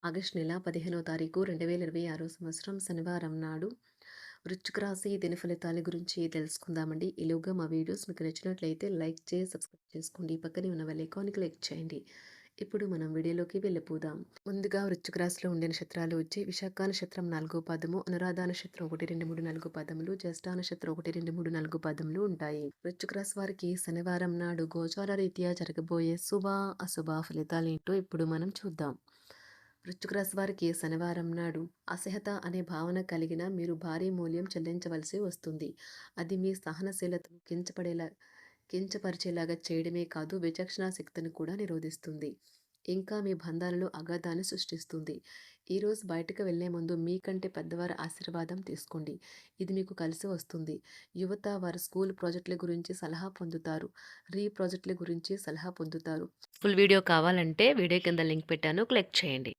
August నెల 15వ తారీఖు 2026 సంవత్సరం శనివారం నాడు వృశ్చిక రాశి దిన ఫలితాల గురించి తెలుసుకుందామండి. ఈలోగా మా వీడియోస్ మీకు నచ్చినట్లయితే లైక్ చేసి సబ్స్క్రైబ్ చేసుకోండి. పక్కనే ఉన్న బెల్ ఐకాన్‌ని క్లిక్ చేయండి. ఇప్పుడు మనం వీడియోలోకి వెళ్ళిపోదాం. ముందుగా వృశ్చిక రాశిలో ఉండే నక్షత్రాలు వచ్చి విశాఖ నక్షత్రం 4వ పాదము, అనురాధ నక్షత్రం 1, 2, 3, 4 పాదములు, జ్యేష్ఠ నక్షత్రం 1, 2, 3, 4 పాదములు ఉంటాయి. వృశ్చిక రాశి వారికి శనివారం నాడు గోచార రీత్యా జరగబోయే శుభ, అశుభ ఫలితాలేంటో ఇప్పుడు మనం చూద్దాం. వృశ్చిక రాశి వారికి శనివారం నాడు అసహ్యత అనే భావన కలిగిన మీరు భారీ మూల్యం చెల్లించవలసి వస్తుంది. అది మీ సహనశీలతను కించపరిచేలాగా చేయడమే కాదు, విచక్షణ శక్తిని కూడా నిరోధిస్తుంది. ఇంకా మీ బంధాలలో అగాధాన్ని సృష్టిస్తుంది. ఈరోజు బయటకు వెళ్లే ముందు మీకంటే పెద్దవారి ఆశీర్వాదం తీసుకోండి. ఇది మీకు కలిసి వస్తుంది. యువత వారి స్కూల్ ప్రాజెక్టుల గురించి సలహా పొందుతారు. ప్రాజెక్టుల గురించి సలహా పొందుతారు. ఫుల్ వీడియో కావాలంటే వీడియో కింద లింక్ పెట్టాను, క్లిక్ చేయండి.